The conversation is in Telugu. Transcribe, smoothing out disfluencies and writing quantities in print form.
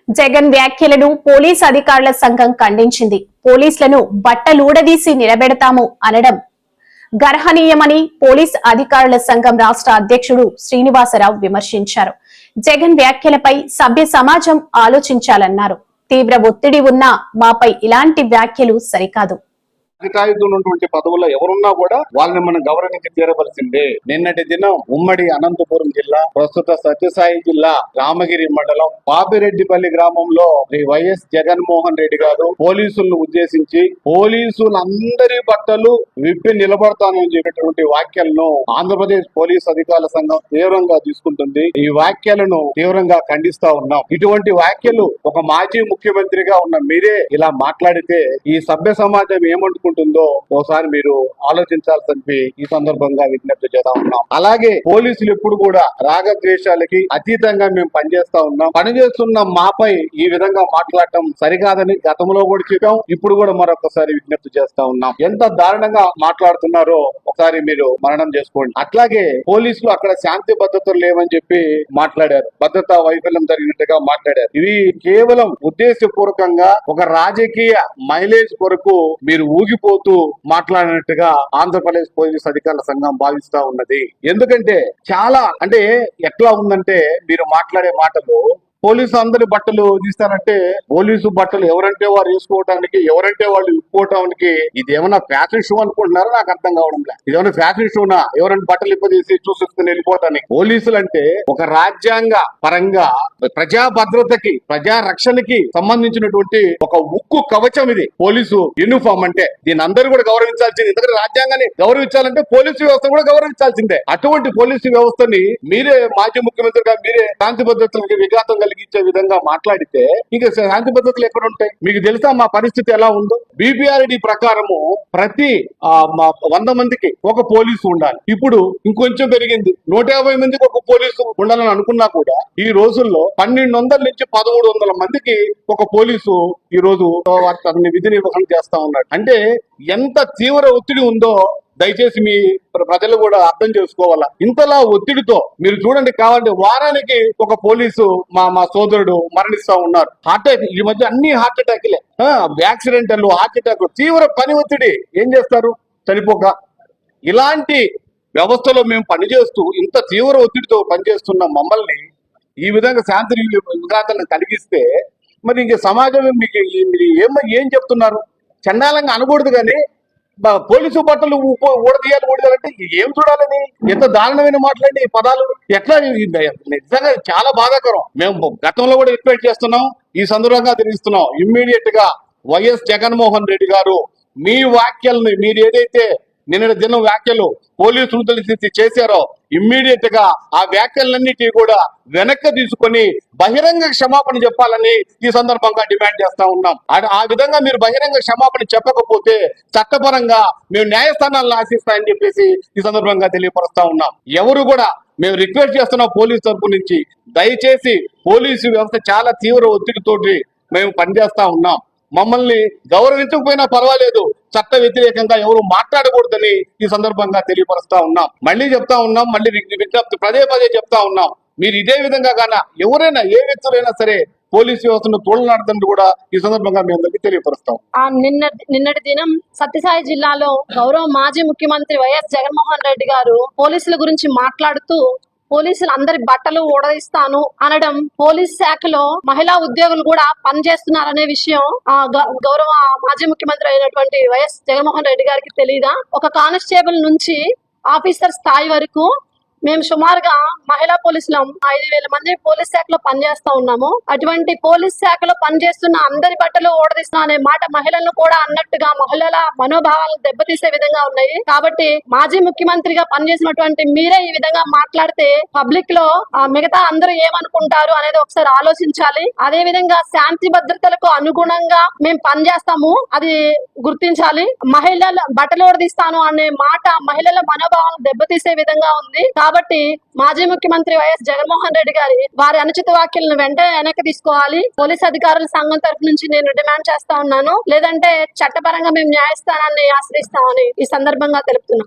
జగన్ వ్యాఖ్యలను పోలీస్ అధికారుల సంఘం ఖండించింది. పోలీసులను బట్టలూడదీసి నిలబెడతాము అనడం గర్హనీయమని పోలీస్ అధికారుల సంఘం రాష్ట్ర అధ్యక్షుడు శ్రీనివాసరావు విమర్శించారు. జగన్ వ్యాఖ్యలపై సభ్య సమాజం ఆలోచించాలన్నారు. తీవ్ర ఒత్తిడి ఉన్నా మాపై ఇలాంటి వ్యాఖ్యలు సరికాదు. అధికారులు ఉన్నటువంటి పదవుల్లో ఎవరున్నా కూడా వాళ్ళని మనం గౌరవించి తీరవలసిందే. నిన్నటి దినం ఉమ్మడి అనంతపురం జిల్లా, ప్రస్తుత సత్యసాయి జిల్లా రామగిరి మండలం పాపిరెడ్డిపల్లి గ్రామంలో శ్రీ వైఎస్ జగన్మోహన్ రెడ్డి గారు పోలీసులను ఉద్దేశించి పోలీసులందరి బట్టలు విప్పి నిలబడతానని చెప్పినటువంటి వ్యాఖ్యలను ఆంధ్రప్రదేశ్ పోలీస్ అధికారుల సంఘం తీవ్రంగా తీసుకుంటుంది. ఈ వ్యాఖ్యలను తీవ్రంగా ఖండిస్తా ఉన్నాం. ఇటువంటి వ్యాఖ్యలు ఒక మాజీ ముఖ్యమంత్రిగా ఉన్న మీరే ఇలా మాట్లాడితే ఈ సభ్య సమాజం ఏమంటుకుంటుందో ఒకసారి మీరు ఆలోచించాల్సి ఈ సందర్భంగా విజ్ఞప్తి చేస్తా ఉన్నాం. అలాగే పోలీసులు ఎప్పుడు కూడా రాగద్వేషాలకి అతీతంగా మేము పనిచేస్తా ఉన్నాం. పనిచేస్తున్న మాపై ఈ విధంగా మాట్లాడటం సరికాదని గతంలో కూడా చెప్పాం, ఇప్పుడు కూడా మరొకసారి విజ్ఞప్తి చేస్తా ఉన్నాం. ఎంత దారుణంగా మాట్లాడుతున్నారో ఒకసారి మీరు మననం చేసుకోండి. అట్లాగే పోలీసులు అక్కడ శాంతి భద్రతలు లేవని చెప్పి మాట్లాడారు, భద్రతా వైఫల్యం జరిగినట్టుగా మాట్లాడారు. ఇవి కేవలం ఉద్దేశపూర్వకంగా ఒక రాజకీయ మైలేజ్ కొరకు మీరు ఊగిపోతూ మాట్లాడినట్టుగా ఆంధ్రప్రదేశ్ పోలీస్ అధికారుల సంఘం భావిస్తా ఉన్నది. ఎందుకంటే చాలా అంటే ఎట్లా ఉందంటే మీరు మాట్లాడే మాటలు పోలీసు అందరి బట్టలు తీస్తారంటే పోలీసు బట్టలు ఎవరంటే వారు వేసుకోవడానికి, ఎవరంటే వాళ్ళు విప్పుకోవటానికి ఇదేమన్నా ఫ్యాషన్ షో అనుకుంటున్నారో నాకు అర్థం కావడం లేదు. ఇదేమన్నా ఫ్యాషన్ షోనా ఎవరైనా బట్టలు ఇప్పదీసి చూసుకుని వెళ్ళిపోవటానికి? పోలీసులు అంటే ఒక రాజ్యాంగ పరంగా ప్రజా భద్రతకి, ప్రజా రక్షణకి సంబంధించినటువంటి ఒక ఉక్కు కవచం ఇది పోలీసు యూనిఫామ్ అంటే. దీని అందరూ కూడా గౌరవించాల్సింది. ఎందుకంటే రాజ్యాంగాన్ని గౌరవించాలంటే పోలీసు వ్యవస్థ కూడా గౌరవించాల్సిందే. అటువంటి పోలీసు వ్యవస్థని మీరే మాజీ ముఖ్యమంత్రిగా మీరే శాంతి భద్రతలకి విఘాతం కలిగించే విధంగా మాట్లాడితే ఇంకా శాంతి భద్రతలు ఎక్కడ ఉంటాయి? మీకు తెలుసా మా పరిస్థితి ఎలా ఉందో? బీపీఆర్డీ ప్రకారము ప్రతి 100 మందికి ఒక పోలీసు ఉండాలి. ఇప్పుడు ఇంకొంచెం పెరిగింది, 150 మందికి ఒక పోలీసు ఉండాలని అనుకున్నా కూడా ఈ రోజుల్లో 1200 నుంచి 1300 మందికి ఒక పోలీసు ఈ రోజు విధి నిర్వహణ చేస్తా ఉన్నాడు. అంటే ఎంత తీవ్ర ఒత్తిడి ఉందో దయచేసి మీ ప్రజలు కూడా అర్థం చేసుకోవాలా. ఇంతలా ఒత్తిడితో మీరు చూడండి, కావాలంటే వారానికి ఒక పోలీసు మా సోదరుడు మరణిస్తా ఉన్నారు. హార్ట్ అటాక్, ఈ మధ్య అన్ని హార్ట్ అటాక్లే, యాక్సిడెంటల్, హార్ట్ అటాక్, తీవ్ర పని ఒత్తిడి. ఏం చేస్తారు? చనిపోక. ఇలాంటి వ్యవస్థలో మేము పనిచేస్తూ ఇంత తీవ్ర ఒత్తిడితో పనిచేస్తున్న మమ్మల్ని ఈ విధంగా శాంతి విఘాతాలను కలిగిస్తే మరి ఇంక సమాజం మీకు ఏం చెప్తున్నారు? చండాలంగా అనకూడదు కానీ పోలీసు బట్టలు ఊడదీయాలంటే ఏం చూడాలని? ఎంత దారుణమైన మాట్లాడి పదాలు ఎట్లా? నిజంగా చాలా బాధాకరం. మేము గతంలో కూడా రిక్వెస్ట్ చేస్తున్నాం, ఈ సందర్భంగా తెలియస్తున్నాం. ఇమ్మీడియట్ గా వైఎస్ జగన్మోహన్ రెడ్డి గారు మీ వ్యాఖ్యల్ని, మీరు ఏదైతే నిన్న దినం వ్యాఖ్యలు పోలీసులు తెలిసి చేశారో ఇమ్మీడియట్ గా ఆ వ్యాఖ్యలన్నిటి కూడా వెనక్కి తీసుకొని బహిరంగ క్షమాపణ చెప్పాలని ఈ సందర్భంగా డిమాండ్ చేస్తా ఉన్నాం. ఆ విధంగా మీరు బహిరంగ క్షమాపణ చెప్పకపోతే చట్టపరంగా మేము న్యాయస్థానాలను ఆశిస్తామని చెప్పేసి ఈ సందర్భంగా తెలియపరుస్తా ఉన్నాం. ఎవరు కూడా మేము రిక్వెస్ట్ చేస్తున్నాం పోలీసు తరపు నుంచి, దయచేసి పోలీసు వ్యవస్థ చాలా తీవ్ర ఒత్తిడితోటి మేము పనిచేస్తా ఉన్నాం. మమ్మల్ని గౌరవించకపోయినా పర్వాలేదు, చట్ట వ్యతిరేకంగా ఎవరు మాట్లాడకూడదని ఈ సందర్భంగా తెలియపరుస్తా ఉన్నాం. మళ్ళీ చెప్తా ఉన్నాం, మళ్ళీ విజ్ఞప్తి పదే చెప్తా ఉన్నాం. మీరు ఇదే విధంగా గాన ఎవరైనా ఏ వ్యక్తులైనా సరే పోలీసు వ్యవస్థను తోలనాడదని కూడా ఈ సందర్భంగా మీ అందరికీ తెలియపరుస్తాం. నిన్నటి దినం సత్యసాయి జిల్లాలో గౌరవ మాజీ ముఖ్యమంత్రి వైఎస్ జగన్మోహన్ రెడ్డి గారు పోలీసుల గురించి మాట్లాడుతూ పోలీసులు అందరి బట్టలు ఊడదీస్తాను అనడం, పోలీస్ శాఖలో మహిళా ఉద్యోగులు కూడా పనిచేస్తున్నారనే విషయం గౌరవ మాజీ ముఖ్యమంత్రి అయినటువంటి వైఎస్ జగన్మోహన్ రెడ్డి గారికి తెలియదా? ఒక కానిస్టేబుల్ నుంచి ఆఫీసర్ స్థాయి వరకు మేము సుమారుగా మహిళా పోలీసులం 5000 మంది పోలీస్ శాఖలో పనిచేస్తా ఉన్నాము. అటువంటి పోలీస్ శాఖలో పనిచేస్తున్న అందరి బట్టలు ఓడదీస్తున్నా అనే మాట మహిళలను కూడా అన్నట్టుగా మహిళల మనోభావాలను దెబ్బతీసే విధంగా ఉన్నాయి. కాబట్టి మాజీ ముఖ్యమంత్రిగా పనిచేసినటువంటి మీరే ఈ విధంగా మాట్లాడితే పబ్లిక్ లో మిగతా అందరూ ఏమనుకుంటారు అనేది ఒకసారి ఆలోచించాలి. అదే విధంగా శాంతి భద్రతలకు అనుగుణంగా మేము పనిచేస్తాము, అది గుర్తించాలి. మహిళల బట్టలు ఓడదీస్తాను అనే మాట మహిళల మనోభావాలను దెబ్బతీసే విధంగా ఉంది. కాబట్టి మాజీ ముఖ్యమంత్రి వైఎస్ జగన్మోహన్ రెడ్డి గారి వారి అనుచిత వ్యాఖ్యలను వెంటనే వెనక్కి తీసుకోవాలి. పోలీస్ అధికారుల సంఘం తరఫు నుంచి నేను డిమాండ్ చేస్తా ఉన్నాను. లేదంటే చట్టపరంగా మేము న్యాయస్థానాన్ని ఆశ్రయిస్తామని ఈ సందర్భంగా తెలుపుతున్నాం.